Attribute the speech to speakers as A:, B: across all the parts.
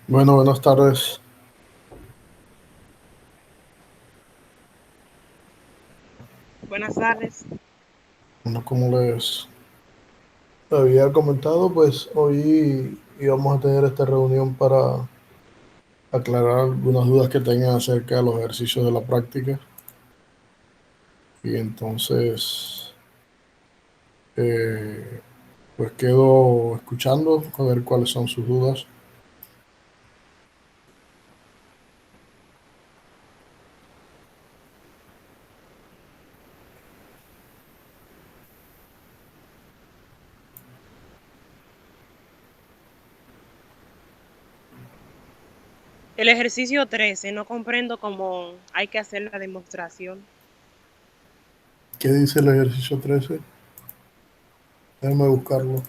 A: Bueno, buenas tardes.
B: Buenas tardes.
A: Bueno, como les había comentado, pues hoy íbamos a tener esta reunión para aclarar algunas dudas que tengan acerca de los ejercicios de la práctica. Y entonces, eh, pues quedo escuchando a ver cuáles son sus dudas.
B: El ejercicio 13, no comprendo cómo hay que hacer la demostración.
A: ¿Qué dice el ejercicio 13? Déjame buscarlo.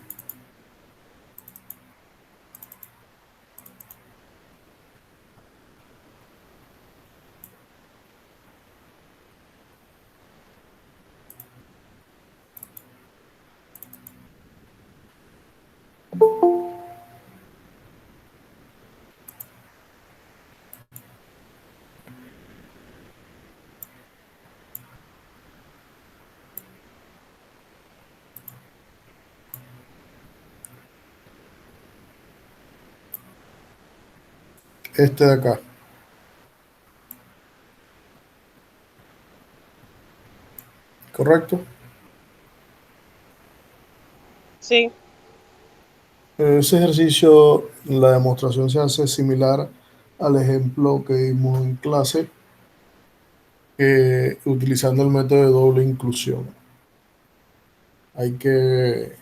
A: Este de acá, ¿correcto?
B: Sí.
A: Ese ejercicio, la demostración se hace similar al ejemplo que vimos en clase, utilizando el método de doble inclusión. Hay que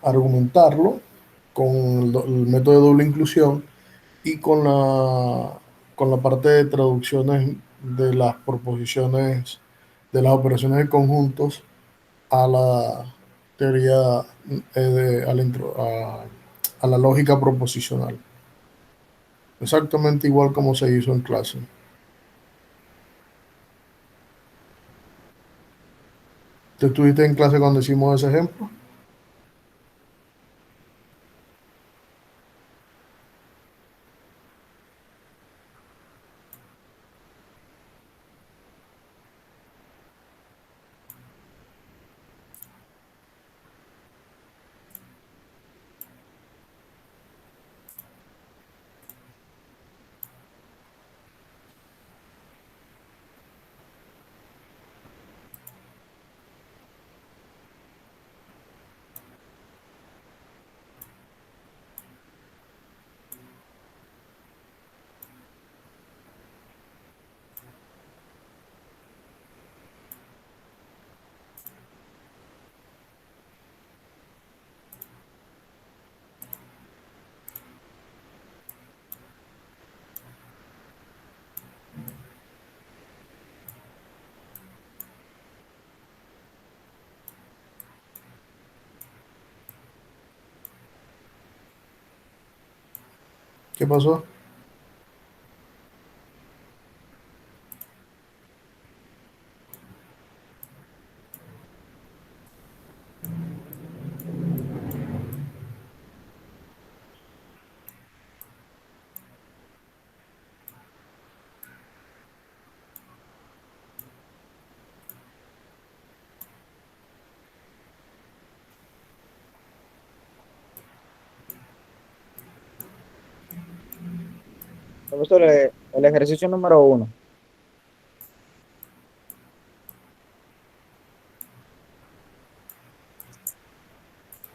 A: argumentarlo con el método de doble inclusión y con la parte de traducciones de las proposiciones de las operaciones de conjuntos a la teoría, a la lógica proposicional. Exactamente igual como se hizo en clase. ¿Tú estuviste en clase cuando hicimos ese ejemplo? ¿Qué pasó?
C: Profesor, el ejercicio número 1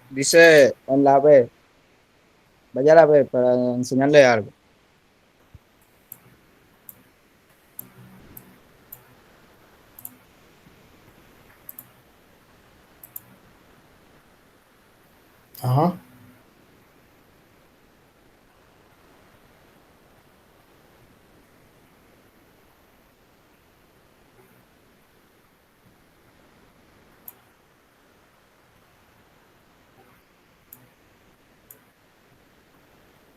C: dice en la B, vaya a la B para enseñarle algo.
A: Ajá,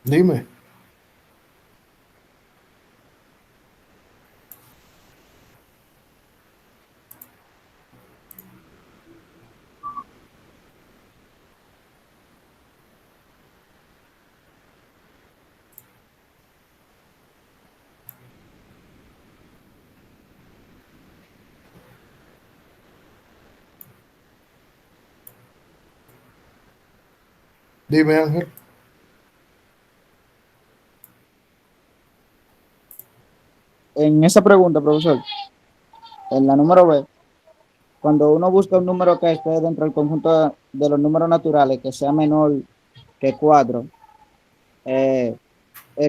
A: dime. Dime, Ángel.
C: En esa pregunta, profesor, en la número B, cuando uno busca un número que esté dentro del conjunto de los números naturales, que sea menor que 4, el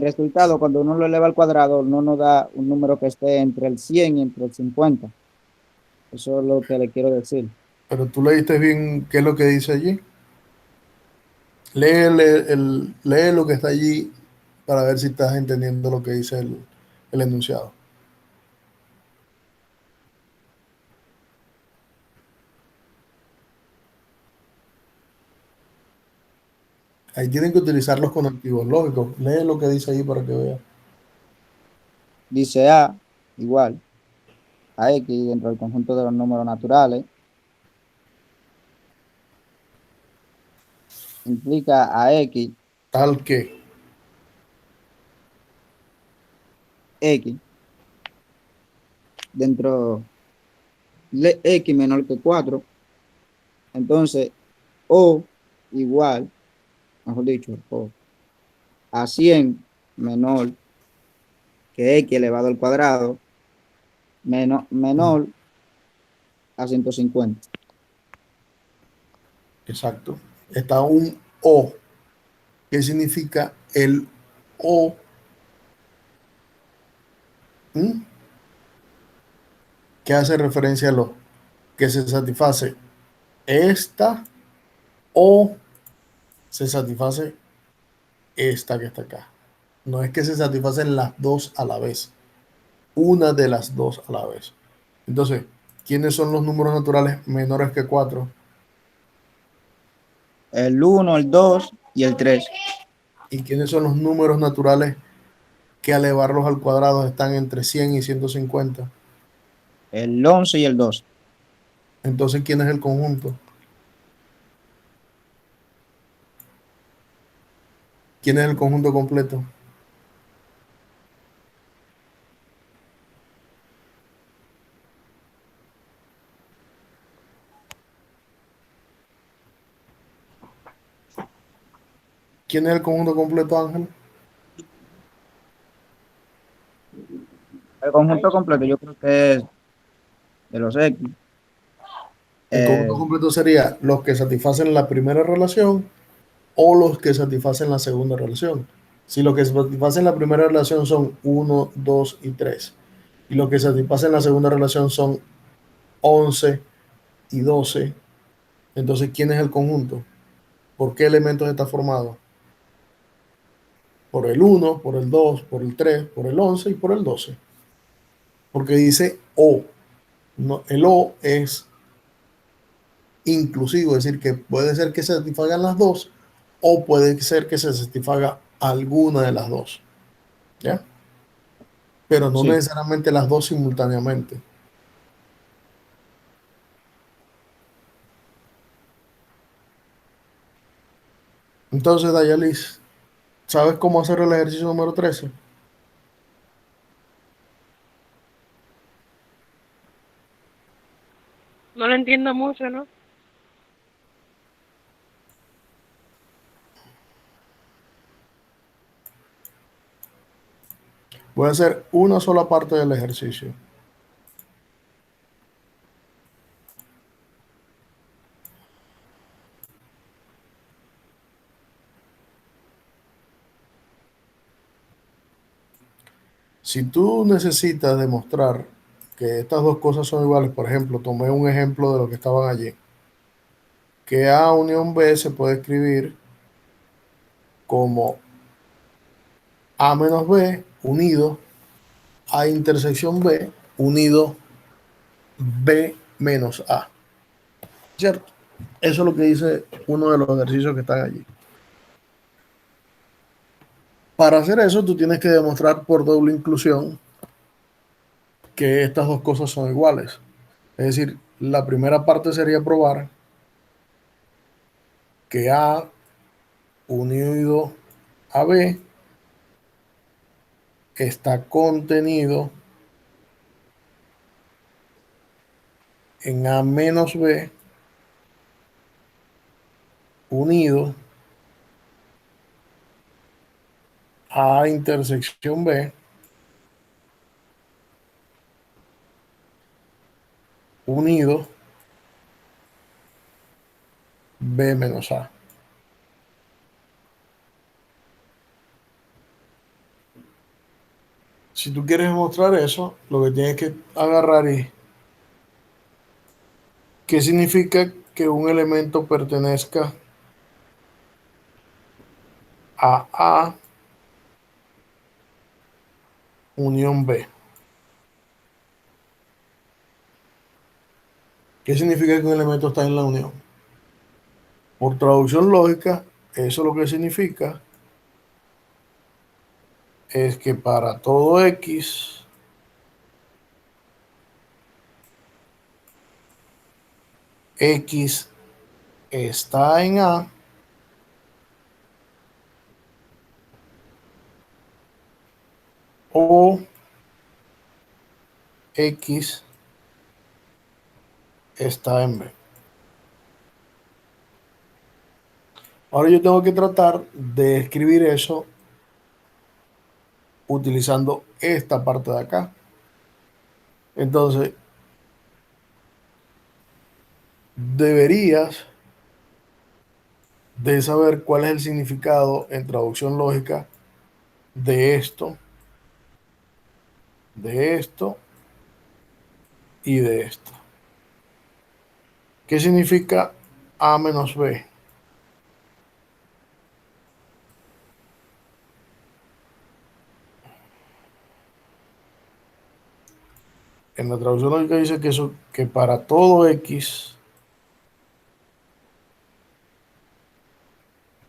C: resultado, cuando uno lo eleva al cuadrado, no nos da un número que esté entre el 100 y entre el 50. Eso es lo que le quiero decir.
A: Pero tú leíste bien qué es lo que dice allí. Lee, lee lo que está allí para ver si estás entendiendo lo que dice el enunciado. Ahí tienen que utilizar los conectivos lógicos. Lee lo que dice ahí para que veas.
C: Dice A igual a X dentro del conjunto de los números naturales, implica a
A: Tal que,
C: X dentro de X menor que 4. Entonces, O igual, mejor dicho, O a 100 menor que X elevado al cuadrado, menor a 150.
A: exacto. Está un O. ¿Qué significa el O? ¿Mm? ¿Qué hace referencia a lo que se satisface esta o se satisface esta que está acá? No es que se satisfacen las dos a la vez, una de las dos a la vez. Entonces, ¿quiénes son los números naturales menores que 4?
C: El 1, el 2 y el 3.
A: ¿Y quiénes son los números naturales que al elevarlos al cuadrado están entre 100 y 150?
C: El 11 y el 2.
A: Entonces, ¿quién es el conjunto? ¿Quién es el conjunto completo? ¿Quién es el conjunto completo, Ángel?
C: El conjunto completo yo creo que es de los X.
A: El conjunto
C: Eh,
A: completo sería los que satisfacen la primera relación o los que satisfacen la segunda relación. Si los que satisfacen la primera relación son uno, 2 y 3, y los que satisfacen la segunda relación son 11 y 12, entonces, ¿quién es el conjunto? ¿Por qué elementos está formado? Por el uno, por el 2, por el 3, por el 11 y por el 12. Porque dice O. No, el O es inclusivo, es decir, que puede ser que se satisfagan las dos o puede ser que se satisfaga alguna de las dos. ¿Ya? Pero no
C: sí,
A: necesariamente las dos simultáneamente. Entonces, Dayalis, ¿sabes cómo hacer el ejercicio número 13?
B: No lo entiendo mucho, ¿no?
A: Voy a hacer una sola parte del ejercicio. Si tú necesitas demostrar que estas dos cosas son iguales, por ejemplo, tomé un ejemplo de lo que estaban allí, que A unión B se puede escribir como A menos B unido A intersección B unido B menos A, ¿cierto? Eso es lo que dice uno de los ejercicios que están allí. Para hacer eso, tú tienes que demostrar por doble inclusión que estas dos cosas son iguales. Es decir, la primera parte sería probar que A unido a B está contenido en A menos B unido A intersección B unido B menos A. Si tú quieres mostrar eso, lo que tienes que agarrar es qué significa que un elemento pertenezca a A unión B. ¿Qué significa que un elemento está en la unión? Por traducción lógica, eso lo que significa es que para todo X, X está en A o X está en B. Ahora yo tengo que tratar de escribir eso utilizando esta parte de acá. Entonces, deberías de saber cuál es el significado en traducción lógica de esto y de esto. ¿Qué significa A menos B? En la traducción lógica dice que, eso, que para todo X,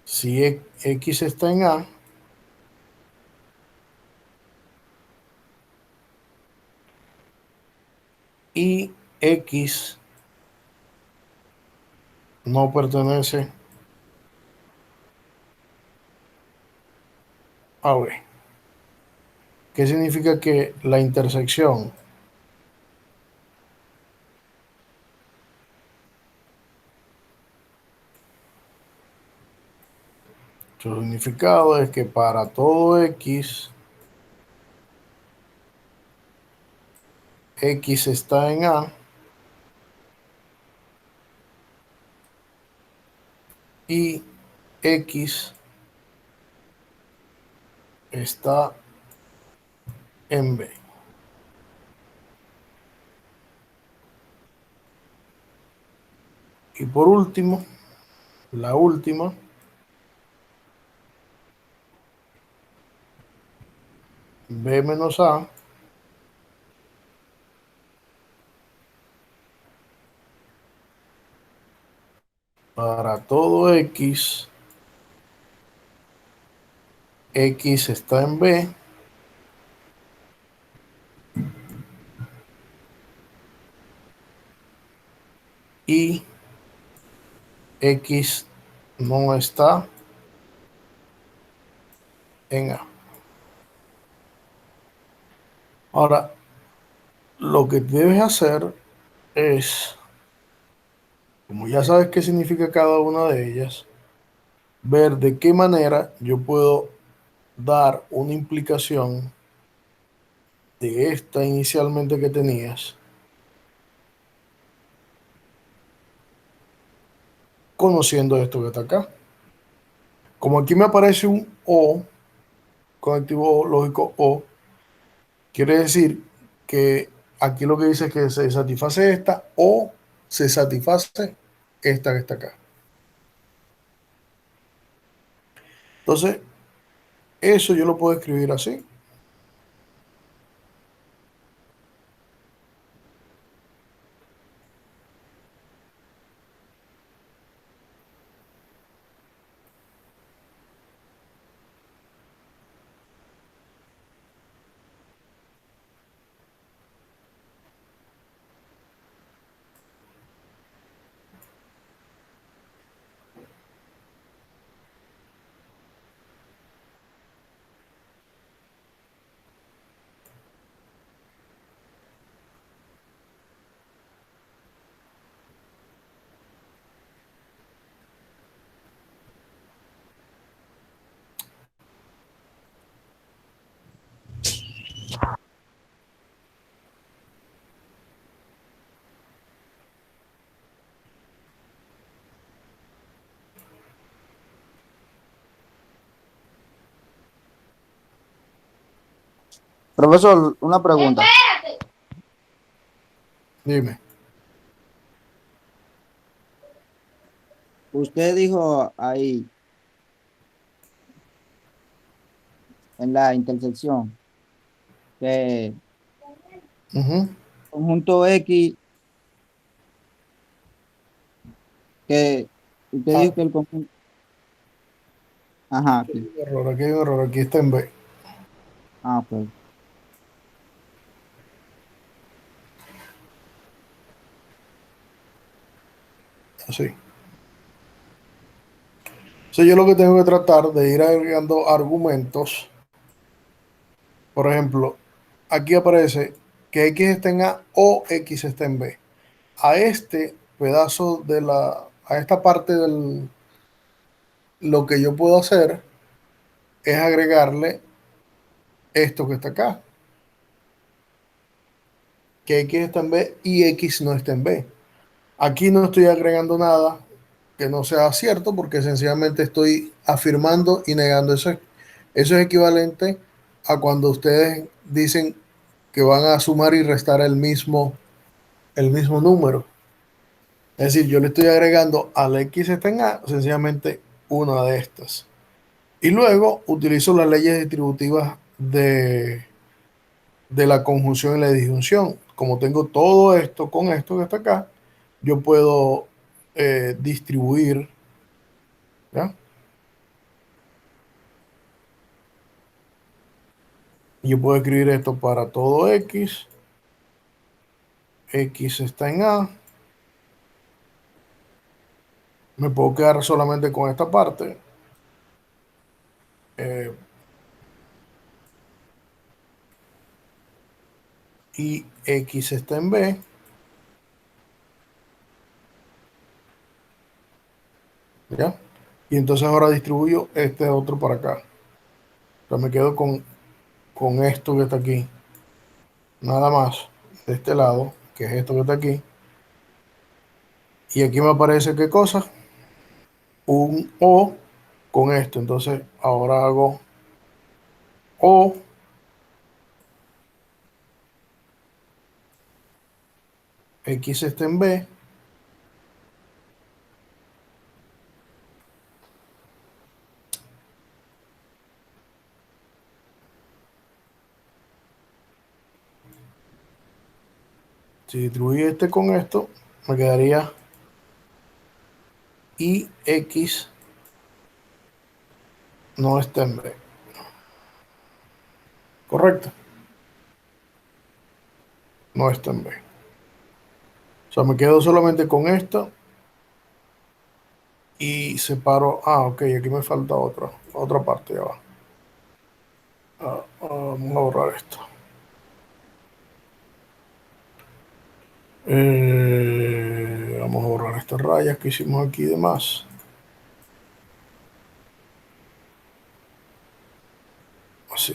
A: si X está en A, y X no pertenece a B. ¿Qué significa que la intersección su significado es que para todo X, X está en A y X está en B? Y por último, la última, B menos A para todo X, X está en B y X no está en A. Ahora, lo que debes hacer es, como ya sabes qué significa cada una de ellas, ver de qué manera yo puedo dar una implicación de esta inicialmente que tenías, conociendo esto que está acá. Como aquí me aparece un O, conectivo lógico O, quiere decir que aquí lo que dice es que se satisface esta o se satisface esta que está acá. Entonces, eso yo lo puedo escribir así.
C: Profesor, una pregunta.
A: Dime.
C: Usted dijo ahí en la intersección que
A: Ujú.
C: conjunto X, que usted
A: Ah,
C: dijo que el conjunto, ajá,
A: aquí hay
C: aquí,
A: un error, aquí hay un error, aquí está en B.
C: ok.
A: Así. Entonces yo lo que tengo que tratar de ir agregando argumentos. Por ejemplo, aquí aparece que X está en A o X está en B. A este pedazo de a esta parte lo que yo puedo hacer es agregarle esto que está acá, que X está en B y X no está en B. Aquí no estoy agregando nada que no sea cierto porque sencillamente estoy afirmando y negando eso. Eso es equivalente a cuando ustedes dicen que van a sumar y restar el mismo número. Es decir, yo le estoy agregando al X está en A sencillamente una de estas. Y luego utilizo las leyes distributivas de la conjunción y la disyunción. Como tengo todo esto con esto que está acá, yo puedo distribuir, ¿ya? Yo puedo escribir esto para todo X. X está en A. Me puedo quedar solamente con esta parte. eh, y X está en B. ¿Ya? Y entonces ahora distribuyo este otro para acá. O sea, me quedo con esto que está aquí. Nada más de este lado, que es esto que está aquí. Y aquí me aparece qué cosa, un O con esto. Entonces ahora hago O, X está en B. Si distribuyo este con esto, me quedaría y X no está en B. ¿Correcto? No está en B. O sea, me quedo solamente con esto y separo. Ah, ok, aquí me falta otra parte, ya va. Vamos a borrar esto. Vamos a borrar estas rayas que hicimos aquí de más. Así.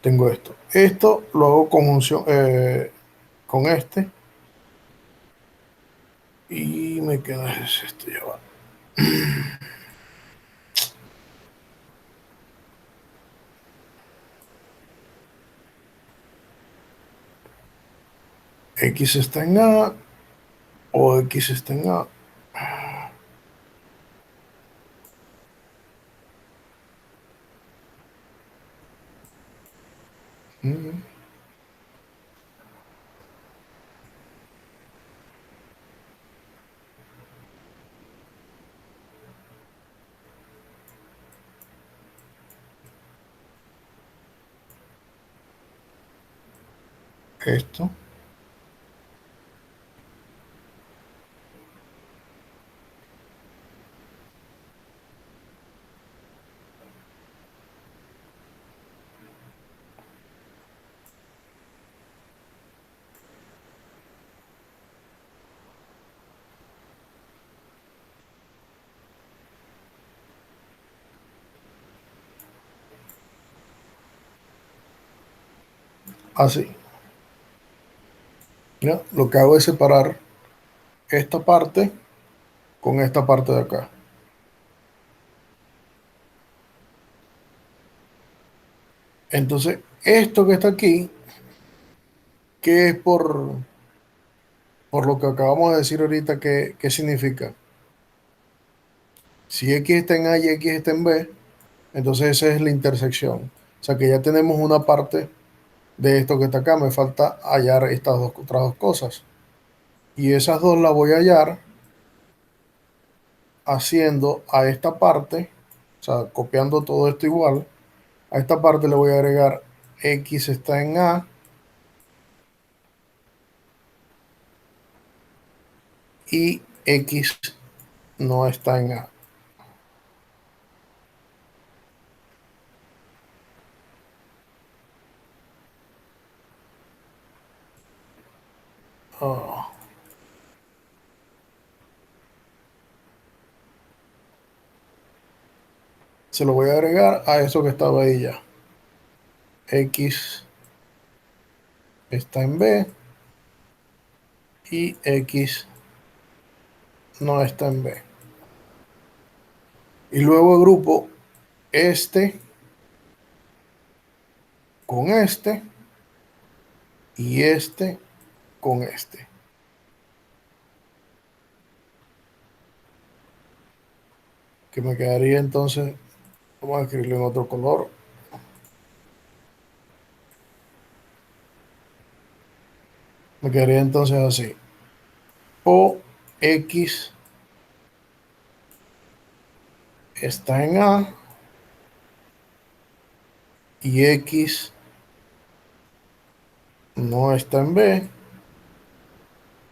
A: Tengo esto. Esto lo hago conjunción con este. Y me queda esto, ya va. X está en A o X está en A. Mm, Esto. Así. ¿Ya? Lo que hago es separar esta parte con esta parte de acá. Entonces, esto que está aquí, ¿qué es por lo que acabamos de decir ahorita? ¿Qué significa? Si X está en A y X está en B, entonces esa es la intersección. O sea que ya tenemos una parte de esto que está acá. Me falta hallar estas otras dos cosas. Y esas dos las voy a hallar haciendo a esta parte, o sea, copiando todo esto igual. A esta parte le voy a agregar X está en A y X no está en A. Ah, se lo voy a agregar a eso que estaba ahí ya. X está en B y X no está en B. Y luego agrupo este con este y este con este. Que me quedaría entonces, vamos a escribirlo en otro color. Me quedaría entonces así. O X está en A y X no está en B.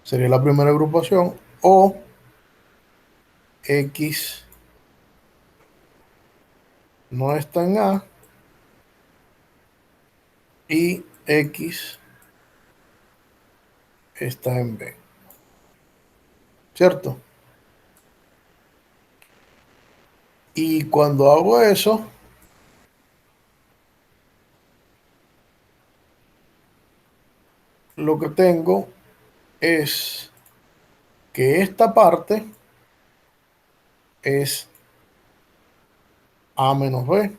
A: Sería la primera agrupación. O X no está en A y X está en B. ¿Cierto? Y cuando hago eso, lo que tengo es que esta parte es A menos B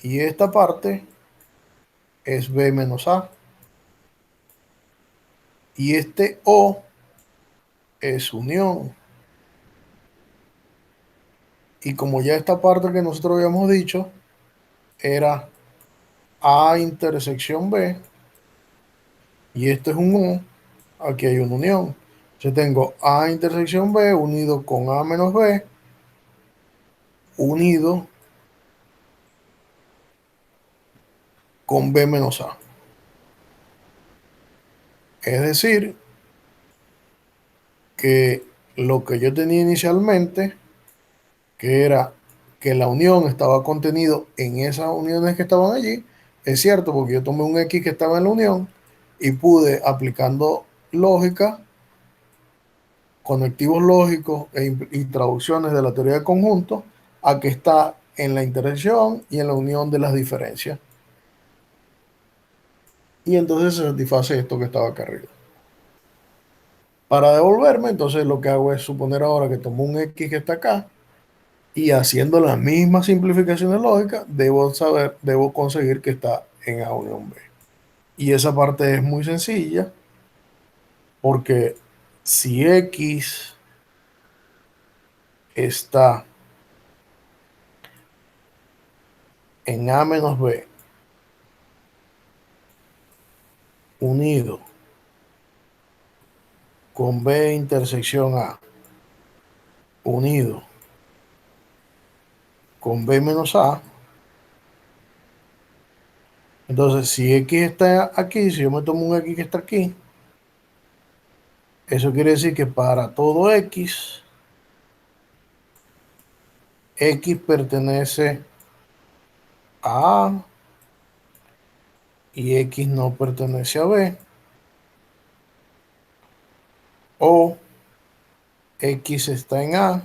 A: y esta parte es B menos A y este O es unión. Y como ya esta parte que nosotros habíamos dicho era A intersección B y esto es un O, aquí hay una unión. Yo tengo A intersección B unido con A menos B unido con B menos A. Es decir, que lo que yo tenía inicialmente, que era que la unión estaba contenido en esas uniones que estaban allí, es cierto, porque yo tomé un X que estaba en la unión y pude, aplicando lógica, conectivos lógicos y traducciones de la teoría de conjuntos, a que está en la intersección y en la unión de las diferencias. Y entonces se satisface esto que estaba acá arriba. Para devolverme, entonces lo que hago es suponer ahora que tomo un X que está acá y haciendo las mismas simplificaciones lógicas, debo conseguir que está en A unión B. Y esa parte es muy sencilla porque si X está en A menos B unido con B intersección A unido con B menos A, entonces si X está aquí, si yo me tomo un X que está aquí, eso quiere decir que para todo X, X pertenece a A y X no pertenece a B, o X está en A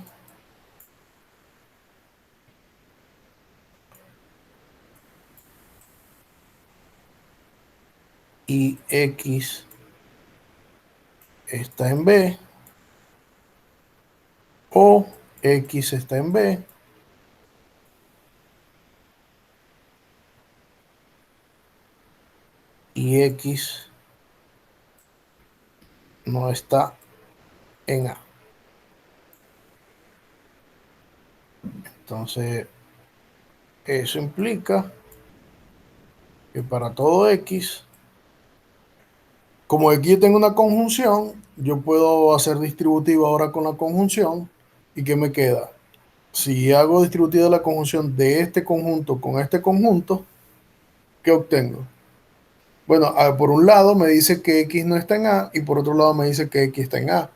A: y X está en B, o X está en B y X no está en A. Entonces, eso implica que para todo X, como aquí tengo una conjunción, yo puedo hacer distributivo ahora con la conjunción. ¿Y qué me queda? Si hago distributiva la conjunción de este conjunto con este conjunto, ¿qué obtengo? Bueno, por un lado me dice que X no está en A y por otro lado me dice que X está en A.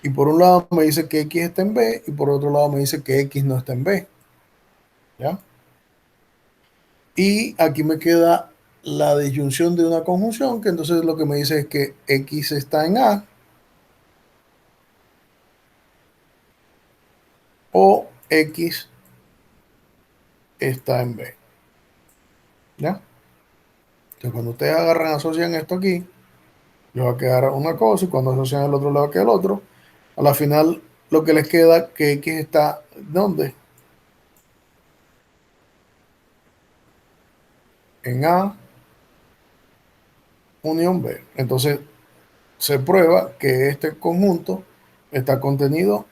A: Y por un lado me dice que X está en B y por otro lado me dice que X no está en B. ¿Ya? Y aquí me queda la disyunción de una conjunción, que entonces lo que me dice es que X está en A o X está en B. ¿Ya? Entonces cuando ustedes agarran, asocian esto aquí, le va a quedar una cosa y cuando asocian el otro le va a quedar el otro. A la final lo que les queda que X está ¿dónde? En A unión B. Entonces se prueba que este conjunto está contenido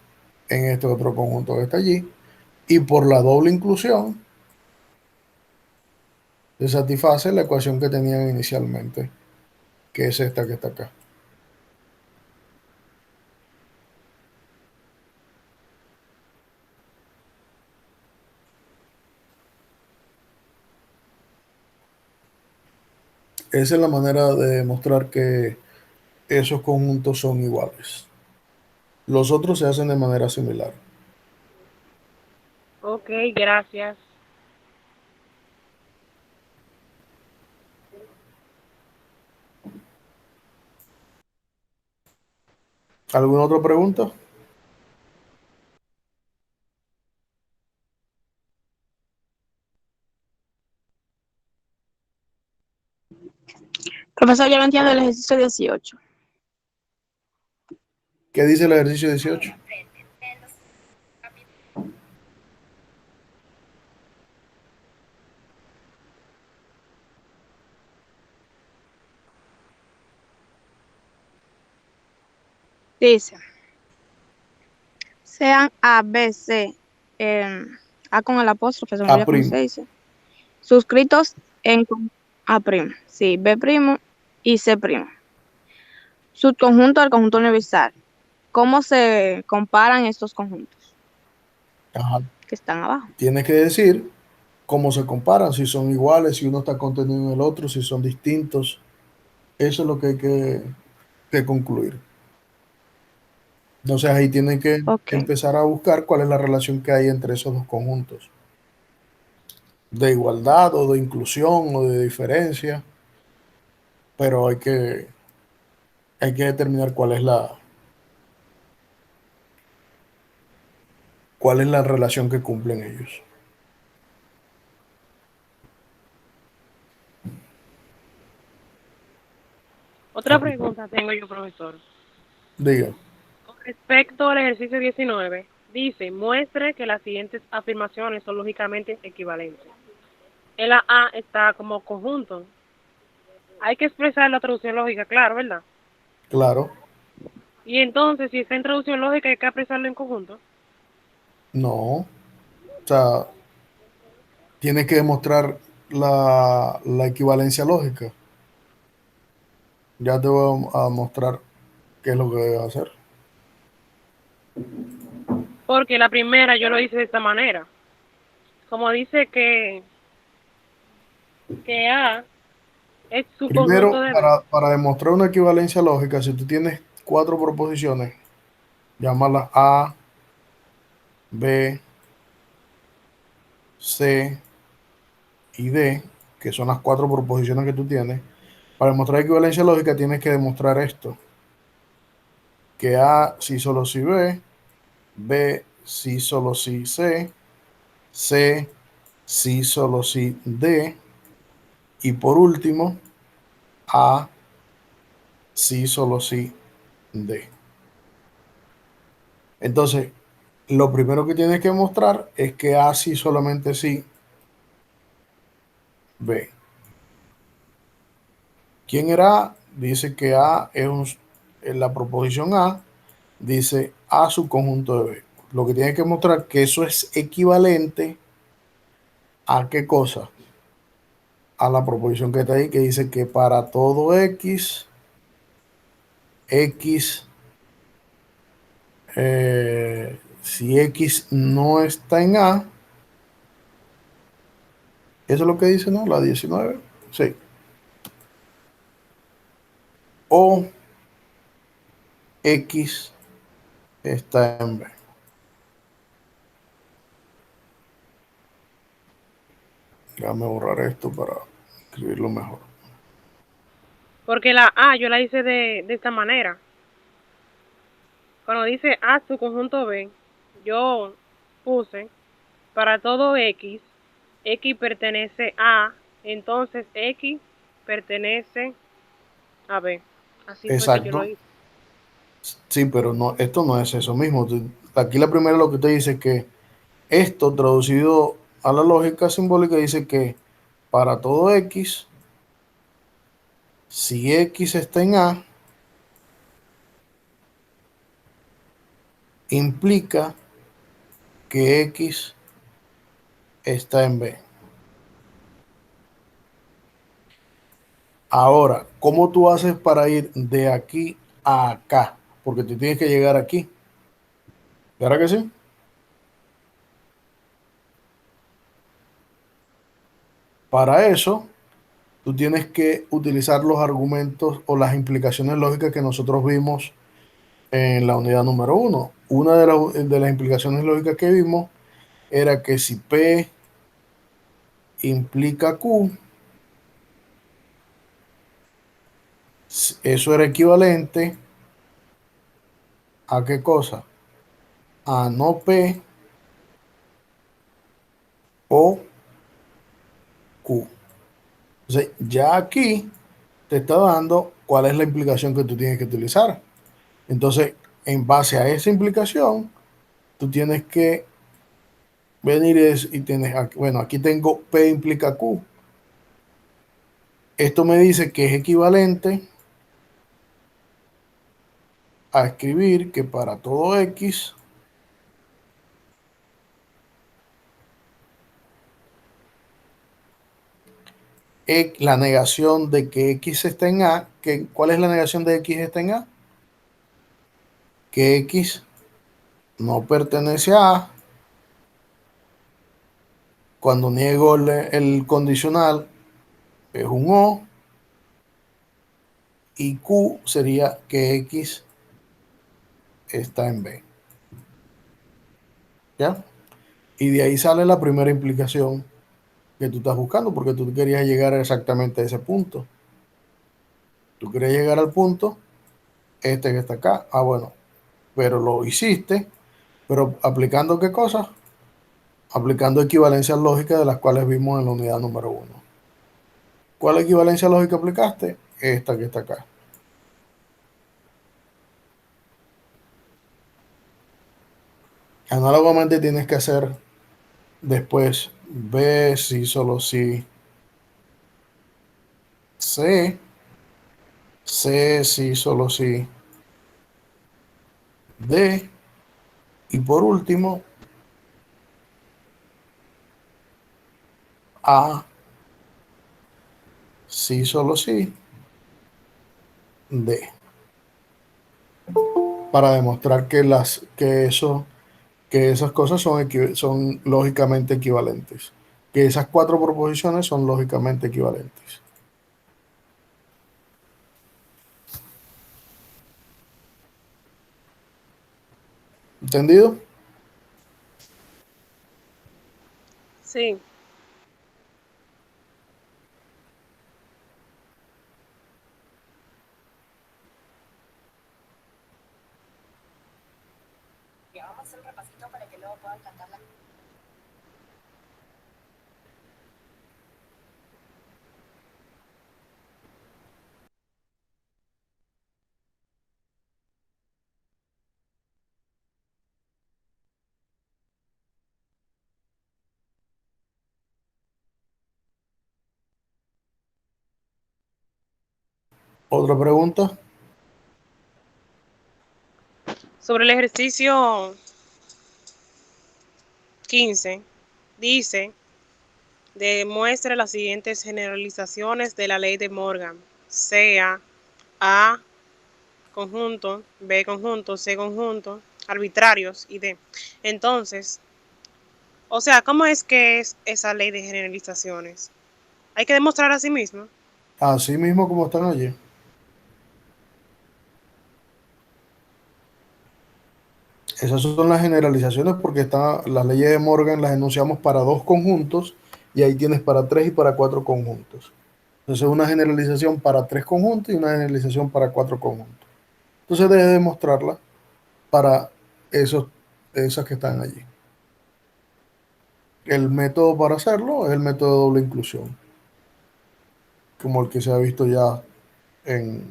A: en este otro conjunto que está allí y por la doble inclusión se satisface la ecuación que tenían inicialmente, que es esta que está acá. Esa es la manera de demostrar que esos conjuntos son iguales. Los otros se hacen de manera similar.
B: Ok, gracias.
A: ¿Alguna otra pregunta?
D: Profesor, yo no entiendo el ejercicio 18.
A: ¿Qué dice el ejercicio 18?
D: Dice, sean A, B, C, A con el apóstrofe, se me olvida cómo
A: A'.
D: se dice, suscritos en A', sí, B' y C'. Subconjunto del conjunto universal. ¿Cómo se comparan estos conjuntos
A: Ajá.
D: que están abajo?
A: Tienes que decir cómo se comparan, si son iguales, si uno está contenido en el otro, si son distintos. Eso es lo que hay que concluir. Entonces ahí tienen que
D: Ok,
A: empezar a buscar cuál es la relación que hay entre esos dos conjuntos. De igualdad o de inclusión o de diferencia, pero hay que determinar cuál es la relación que cumplen ellos.
B: Otra pregunta tengo yo, profesor.
A: Diga,
B: Con respecto al ejercicio 19, dice, muestre que las siguientes afirmaciones son lógicamente equivalentes. El A está como conjunto. Hay que expresar la traducción lógica, claro, ¿verdad?
A: claro,
B: Y entonces, si está en traducción lógica, hay que expresarlo en conjunto.
A: no, o sea, tienes que demostrar la equivalencia lógica. Ya te voy a mostrar qué es lo que debes hacer.
B: Porque la primera yo lo hice de esta manera. Como dice que A es su conjunto
A: Primero,
B: de B.
A: para demostrar una equivalencia lógica, si tú tienes cuatro proposiciones, llámalas A, B, C y D, que son las cuatro proposiciones que tú tienes, para demostrar equivalencia lógica tienes que demostrar esto, que A sí solo si B, B sí solo si C, C sí solo si D, y por último, A sí solo si D. Entonces, lo primero que tienes que mostrar es que A sí solamente sí B. ¿Quién era A? Dice que A es en la proposición A, dice A subconjunto de B. Lo que tiene que mostrar que eso es equivalente a qué cosa, a la proposición que está ahí, que dice que para todo X, X, si X no está en A, eso es lo que dice, ¿no? La 19, sí. O X está en B. Déjame borrar esto para escribirlo mejor.
B: Porque la A yo la hice de esta manera. Cuando dice A su conjunto B, yo puse para todo X, X pertenece a, entonces X pertenece a B. Así fue que yo lo
A: Exacto.
B: hice.
A: Sí, pero no, esto no es eso mismo. Aquí la primera lo que te dice es que esto traducido a la lógica simbólica dice que para todo X, si X está en A, implica que X está en B. Ahora, ¿cómo tú haces para ir de aquí a acá? Porque tú tienes que llegar aquí. ¿Verdad que sí? Para eso, tú tienes que utilizar los argumentos o las implicaciones lógicas que nosotros vimos en la unidad número uno. Una de las implicaciones lógicas que vimos era que si P implica Q, eso era equivalente a qué cosa? A no P o Q. Entonces, ya aquí te está dando cuál es la implicación que tú tienes que utilizar. Entonces, en base a esa implicación, tú tienes que venir y tienes, bueno, aquí tengo P implica Q. Esto me dice que es equivalente a escribir que para todo X, la negación de que X está en A, ¿cuál es la negación de X está en A? Que X no pertenece a A. Cuando niego el condicional es un O, y Q sería que X está en B. ¿Ya? Y de ahí sale la primera implicación que tú estás buscando, porque tú querías llegar exactamente a ese punto. Tú querías llegar al punto, este que está acá. Ah, bueno, pero lo hiciste, pero aplicando qué cosa? Aplicando equivalencias lógicas de las cuales vimos en la unidad número uno. ¿Cuál equivalencia lógica aplicaste? Esta que está acá. Análogamente tienes que hacer después B si solo si C, C si solo si D, y por último A si solo si D, para demostrar que esas cosas son lógicamente equivalentes, que esas cuatro proposiciones son lógicamente equivalentes. ¿Entendido?
B: Sí.
A: ¿Otra pregunta?
B: Sobre el ejercicio 15, dice, demuestre las siguientes generalizaciones de la ley de Morgan, sea A conjunto, B conjunto, C conjunto, arbitrarios y D. Entonces, o sea, ¿cómo es que es esa ley de generalizaciones? Hay que demostrar a sí mismo.
A: Así mismo como están allí. Esas son las generalizaciones porque las leyes de Morgan las enunciamos para dos conjuntos y ahí tienes para tres y para cuatro conjuntos. Entonces una generalización para tres conjuntos y una generalización para cuatro conjuntos. Entonces debes demostrarla para esas que están allí. El método para hacerlo es el método de doble inclusión, como el que se ha visto ya en,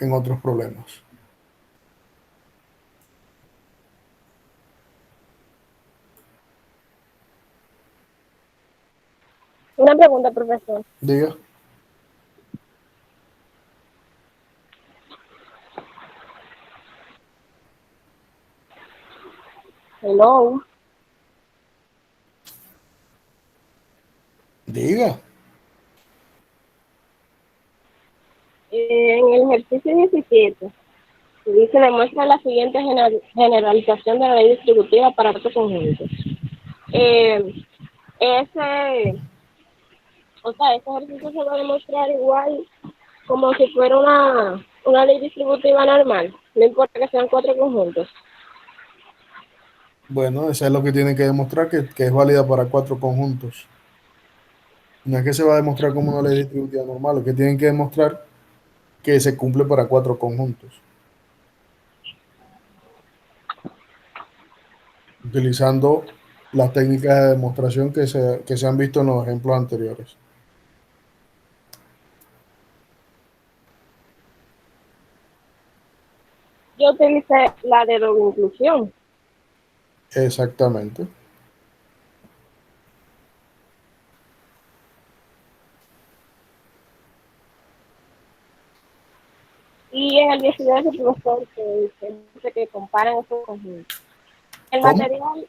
A: en otros problemas.
E: Una pregunta, profesor.
A: Diga.
E: Hello.
A: Diga.
E: En el ejercicio 17, dice, demuestra la siguiente generalización de la ley distributiva para otros conjuntos. Ese, o sea, ese ejercicio se va a demostrar igual como si fuera una ley distributiva normal, no importa que sean cuatro conjuntos.
A: Bueno, eso es lo que tiene que demostrar que es válida para cuatro conjuntos. No es que se va a demostrar como una ley distributiva normal, lo que tienen que demostrar que se cumple para cuatro conjuntos, utilizando las técnicas de demostración que se han visto en los ejemplos anteriores.
E: Yo utilicé la de doble inclusión.
A: Exactamente.
E: Y en el 19, el profesor que dice que comparan esos conjuntos. El
A: ¿Cómo?
E: material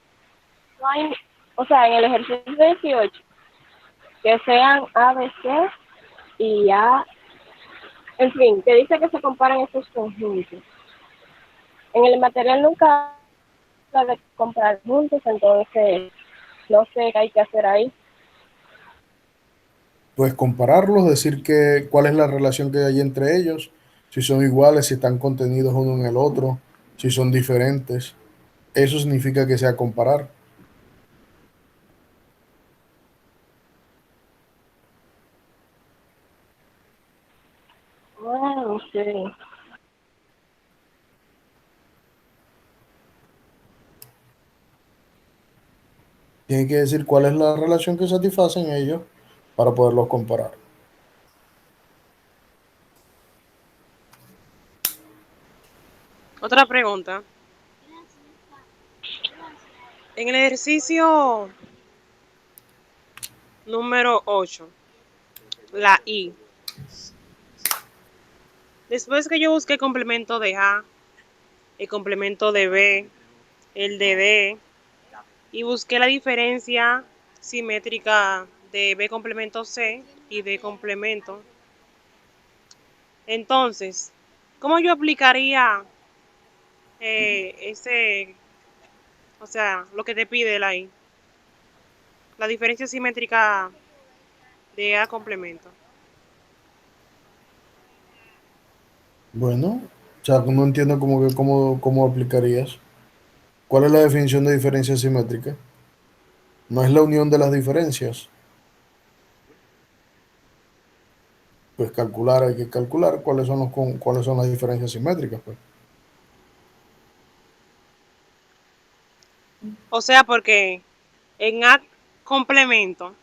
E: no hay, o sea, en el ejercicio 18, que sean A, B, C y A, en fin, que dice que se comparan estos conjuntos. En el material nunca habla de comparar juntos, entonces no sé qué hay que hacer ahí.
A: Pues compararlos, decir cuál es la relación que hay entre ellos, si son iguales, si están contenidos uno en el otro, si son diferentes. Eso significa que sea comparar.
E: Ah, ok.
A: Tiene que decir cuál es la relación que satisfacen ellos para poderlos comparar.
B: Otra pregunta. En el ejercicio número 8, la I. Después que yo busqué el complemento de A, el complemento de B, el de D, y busqué la diferencia simétrica de B complemento C y D complemento. Entonces, ¿cómo yo aplicaría o sea, lo que te pide la I? La diferencia simétrica de A complemento.
A: Bueno, o sea, no entiendo cómo aplicarías. ¿Cuál es la definición de diferencia simétrica? No es la unión de las diferencias. Pues hay que calcular cuáles son las diferencias simétricas, pues.
B: O sea, porque en A complemento,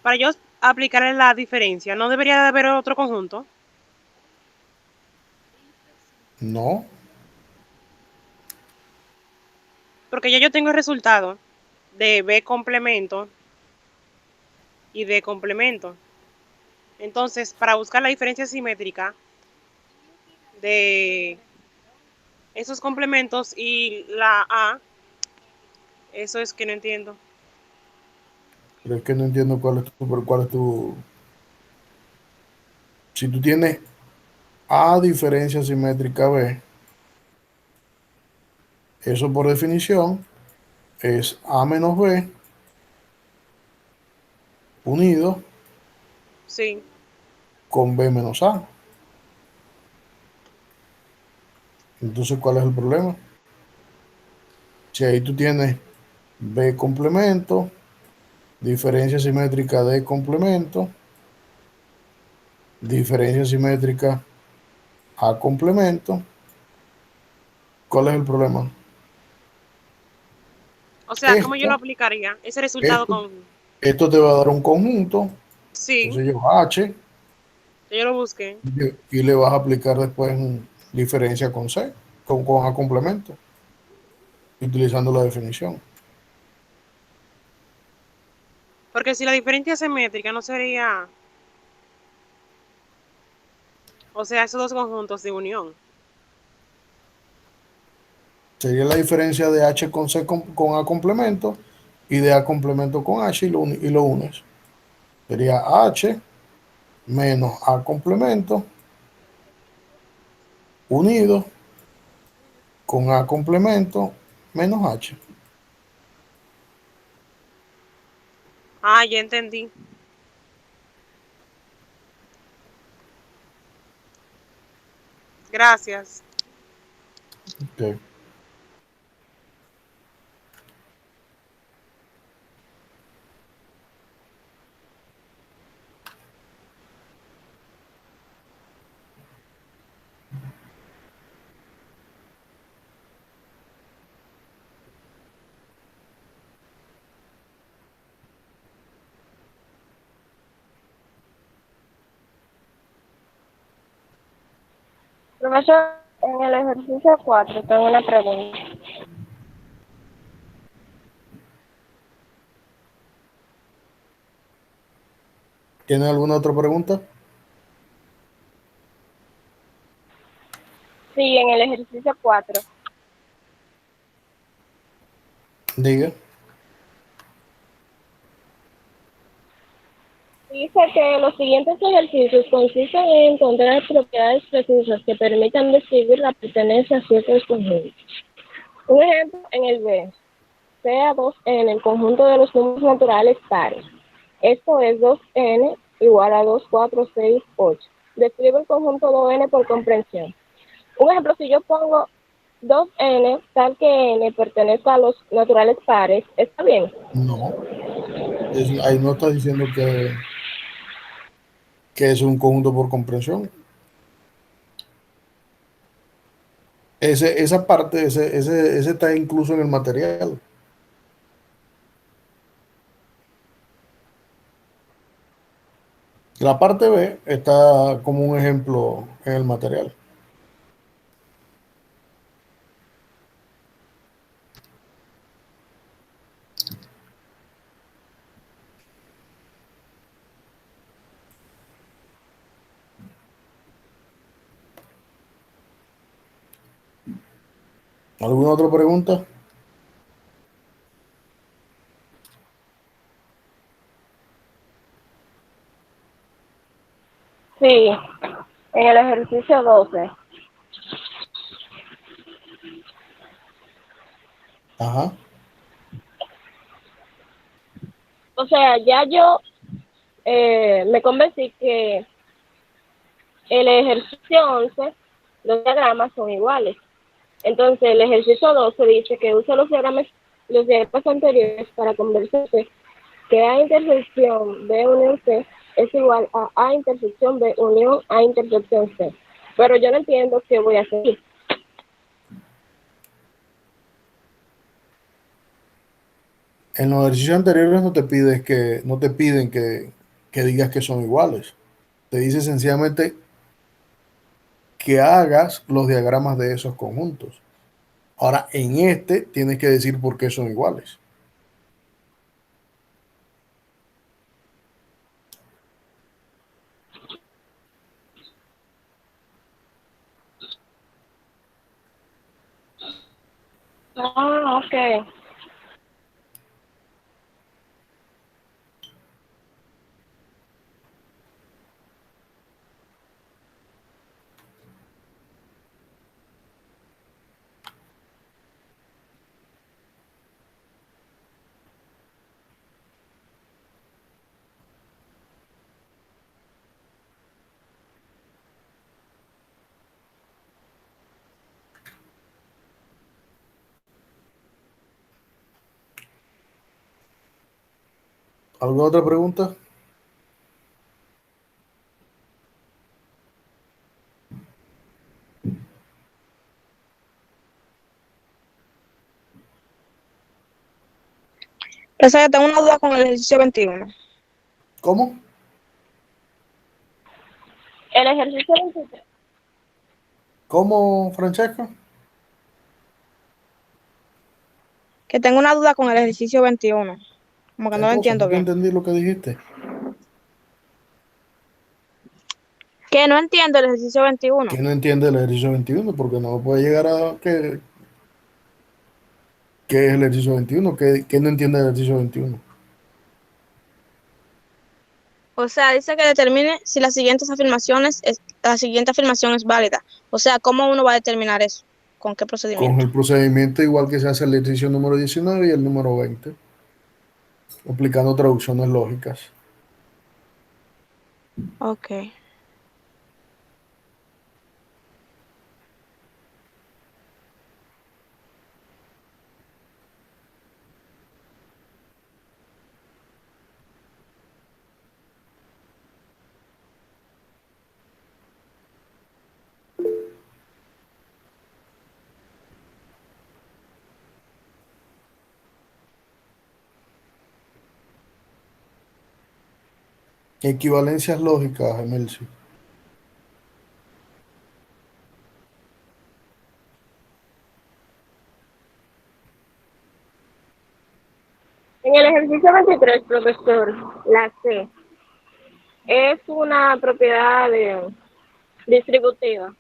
B: para yo aplicar la diferencia, ¿no debería de haber otro conjunto?
A: No,
B: Porque ya yo tengo el resultado de B complemento y D complemento. Entonces, para buscar la diferencia simétrica de esos complementos y la A, eso es que no entiendo.
A: Pero es que no entiendo cuál es tu... Si tú tienes A diferencia simétrica B, eso por definición es A menos B unido
B: Sí.
A: con B menos A. Entonces, ¿cuál es el problema? Si ahí tú tienes B complemento, diferencia simétrica D complemento, diferencia simétrica A complemento, ¿cuál es el problema?
B: O sea, ¿cómo yo lo
A: Esto,
B: aplicaría? Ese resultado
A: esto,
B: con...
A: esto te va a dar un conjunto, qué
B: Sí,
A: sé yo, H,
B: yo lo busqué.
A: y le vas a aplicar después diferencia con C, con A complemento, utilizando la definición.
B: Porque si la diferencia simétrica no sería... O sea, esos dos conjuntos de unión.
A: Sería la diferencia de H con C con A complemento y de A complemento con H y lo unes. Sería H menos A complemento unido con A complemento menos H.
B: Ah, ya entendí. Gracias.
A: Ok.
E: Profesor, en el ejercicio 4 tengo una pregunta.
A: ¿Tiene alguna otra pregunta?
E: Sí, en el ejercicio 4
A: Diga.
E: dice que los siguientes ejercicios consisten en encontrar propiedades precisas que permitan describir la pertenencia a ciertos conjuntos. Un ejemplo en el B, sea 2n el conjunto de los números naturales pares. Esto es 2n igual a 2, 4, 6, 8. Describe el conjunto 2n por comprensión. Un ejemplo, si yo pongo 2n, tal que n pertenezca a los naturales pares, ¿está bien?
A: No. Ahí no está diciendo que es un conjunto por comprensión. Esa parte, ese está incluso en el material. La parte B está como un ejemplo en el material. ¿Alguna otra pregunta?
E: Sí, en el ejercicio 12.
A: Ajá.
E: O sea, ya yo me convencí que el ejercicio 11, los diagramas son iguales. Entonces, el ejercicio 12 dice que usa los diagramas anteriores para convencerse que A intersección B unión C es igual a A intersección B unión A intersección C. Pero yo no entiendo qué voy a hacer.
A: En los ejercicios anteriores no te piden que digas que son iguales. Te dice sencillamente que hagas los diagramas de esos conjuntos. Ahora, en este tienes que decir por qué son iguales.
E: Ah, ok.
A: ¿Alguna otra pregunta?
D: Profesor, yo tengo una duda con el ejercicio 21.
A: ¿Cómo?
E: El ejercicio 23.
A: ¿Cómo, Francesca?
D: Que tengo una duda con el ejercicio 21. Como que no
A: ¿Qué
D: lo
A: cosa?
D: entiendo
A: No te
D: bien.
A: entendí lo que dijiste.
D: Que no entiendo el ejercicio 21.
A: ¿Quién no entiende el ejercicio 21? Porque no puede llegar a qué es el ejercicio 21. ¿Qué no entiende el ejercicio 21?
D: O sea, dice que determine si la siguiente afirmación es válida. O sea, ¿cómo uno va a determinar eso? ¿Con qué
A: Con
D: procedimiento?
A: el procedimiento igual que se hace el ejercicio número 19 y el número 20, aplicando traducciones lógicas.
D: Ok.
A: Equivalencias lógicas, Emelci.
E: En el ejercicio 23, profesor, la C es una propiedad distributiva.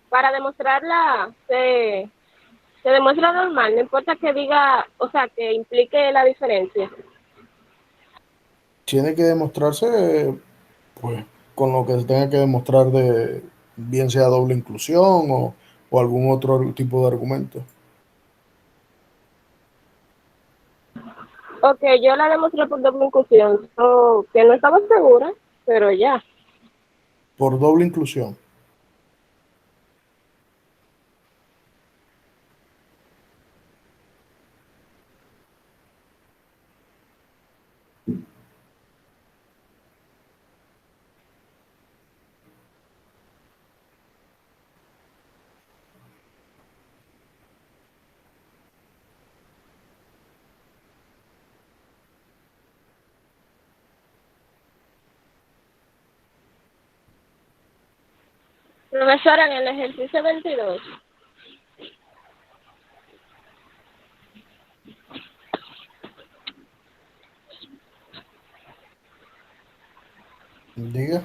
E: Para demostrarla, se demuestra normal, no importa que diga, o sea, que implique la diferencia.
A: Tiene que demostrarse, pues, con lo que se tenga que demostrar de, bien sea doble inclusión o algún otro tipo de argumento.
E: Ok, yo la demostré por doble inclusión, que no estaba segura, pero ya.
A: Por doble inclusión.
E: Profesora, en el ejercicio 22,
A: Diga.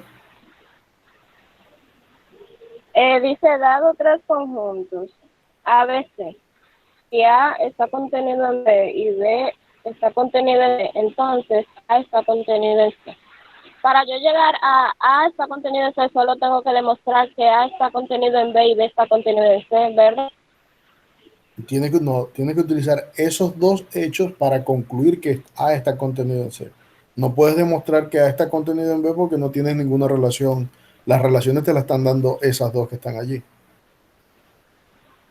E: dice, dado tres conjuntos, A, B, C, y A está contenido en B y B está contenido en D, entonces A está contenido en C. Para yo llegar a está contenido en C, solo tengo que demostrar que A está contenido en B y B está contenido en C, ¿verdad?
A: Tiene que utilizar esos dos hechos para concluir que A está contenido en C. No puedes demostrar que A está contenido en B porque no tienes ninguna relación. Las relaciones te las están dando esas dos que están allí.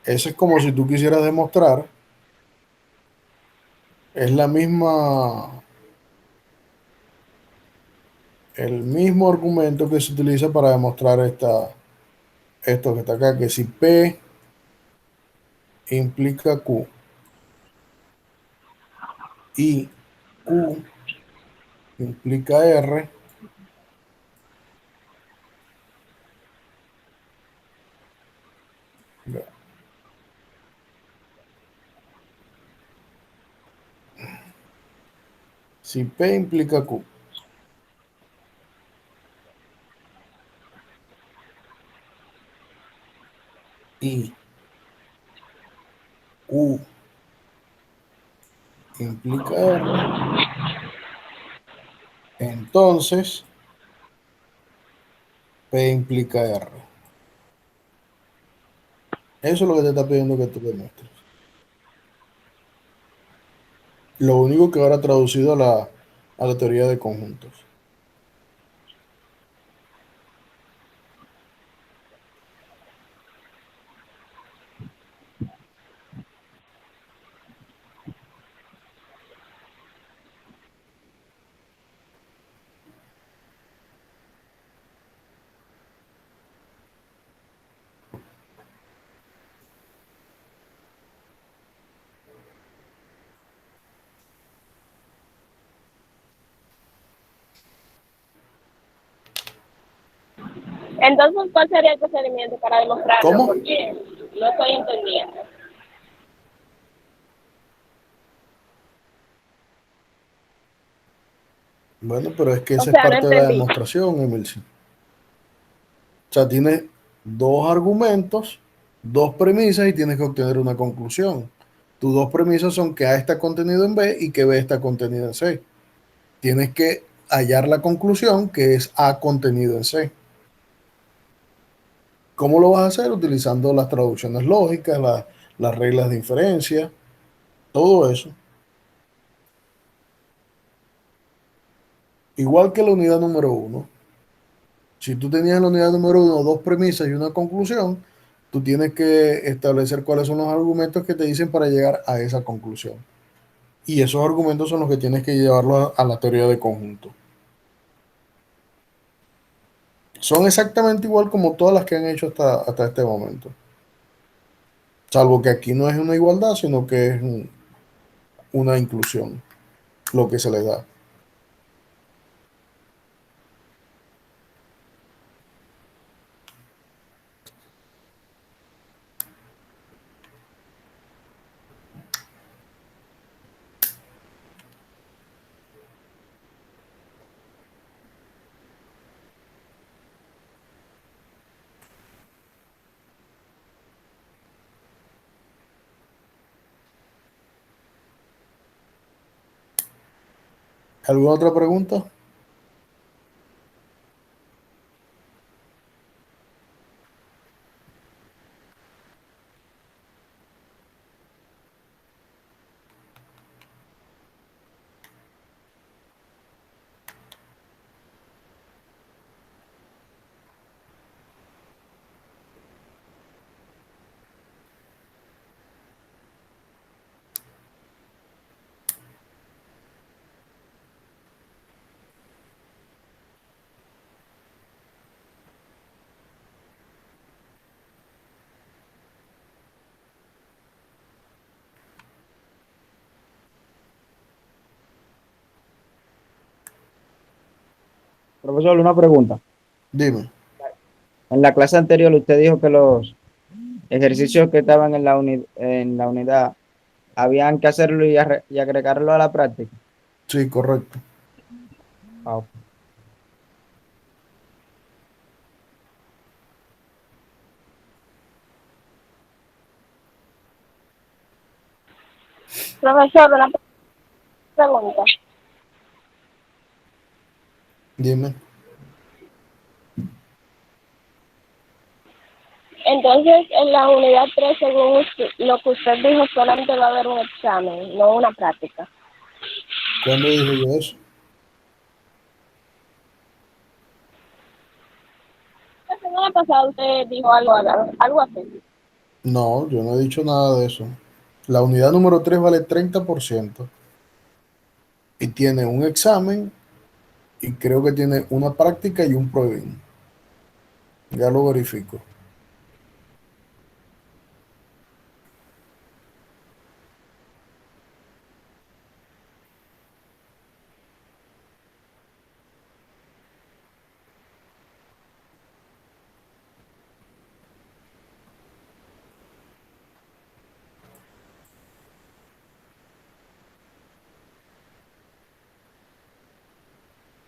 A: Eso es como si tú quisieras demostrar, es la misma, el mismo argumento que se utiliza para demostrar esto que está acá, que si P implica Q y Q implica R, si P implica Q y U implica R, entonces P implica R. Eso es lo que te está pidiendo que tú demuestres. Lo único que ahora traducido a la teoría de conjuntos.
E: Entonces, ¿cuál sería el procedimiento para demostrarlo?
A: ¿Cómo?
E: Porque no estoy entendiendo.
A: Bueno, pero es que
E: O
A: esa es
E: sea, no
A: parte de la
E: entendí.
A: demostración, Emilce. O sea, tienes dos argumentos, dos premisas y tienes que obtener una conclusión. Tus dos premisas son que A está contenido en B y que B está contenido en C. Tienes que hallar la conclusión que es A contenido en C. ¿Cómo lo vas a hacer? Utilizando las traducciones lógicas, las reglas de inferencia, todo eso. Igual que la unidad número 1. Si tú tenías en la unidad número 1 dos premisas y una conclusión, tú tienes que establecer cuáles son los argumentos que te dicen para llegar a esa conclusión. Y esos argumentos son los que tienes que llevarlos a la teoría de conjunto. Son exactamente igual como todas las que han hecho hasta este momento. Salvo que aquí no es una igualdad, sino que es una inclusión, lo que se le da. ¿Alguna otra pregunta?
C: Profesor, una pregunta.
A: Dime.
C: En la clase anterior usted dijo que los ejercicios que estaban en la unidad habían que hacerlo y agregarlo a la práctica.
A: Sí, correcto.
C: Ah, ok.
E: Profesor, una pregunta.
A: Dime.
E: Entonces, en la unidad 3, según lo que usted dijo, solamente va a haber un examen, no una práctica.
A: ¿Cuándo dije yo eso?
E: La semana pasada usted dijo algo así.
A: No, yo no he dicho nada de eso. La unidad número 3 vale 30% y tiene un examen y creo que tiene una práctica y un pruebín. Ya lo verifico.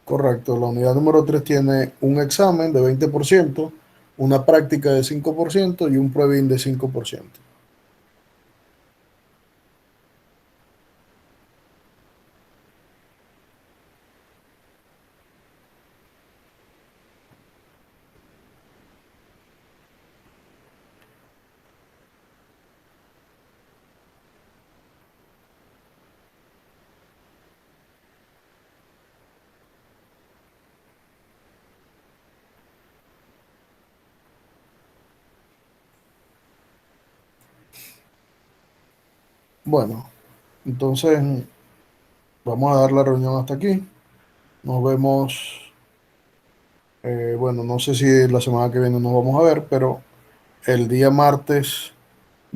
A: Correcto, la unidad número 3 tiene un examen de 20%, una práctica de 5% y un pruebín de 5%. Bueno, entonces vamos a dar la reunión hasta aquí. Nos vemos, bueno, no sé si la semana que viene nos vamos a ver, pero el día martes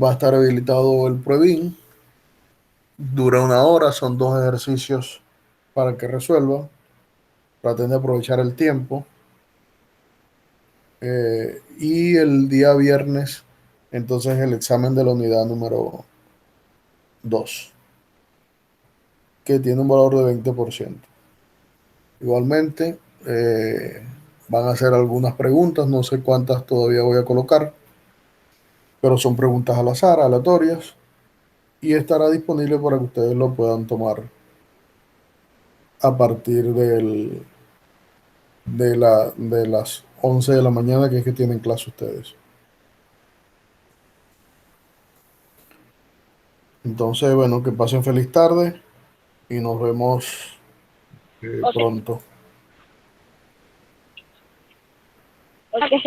A: va a estar habilitado el Pruebin. Dura 1 hora, son 2 ejercicios para que resuelva. Traten de aprovechar el tiempo. Y el día viernes, entonces el examen de la unidad número 2, que tiene un valor de 20%. Igualmente, van a hacer algunas preguntas, no sé cuántas todavía voy a colocar, pero son preguntas al azar, aleatorias, y estará disponible para que ustedes lo puedan tomar a partir de las 11 de la mañana, que es que tienen clase ustedes. Entonces, bueno, que pasen feliz tarde y nos vemos
E: Ok.
A: pronto.
E: O sea, que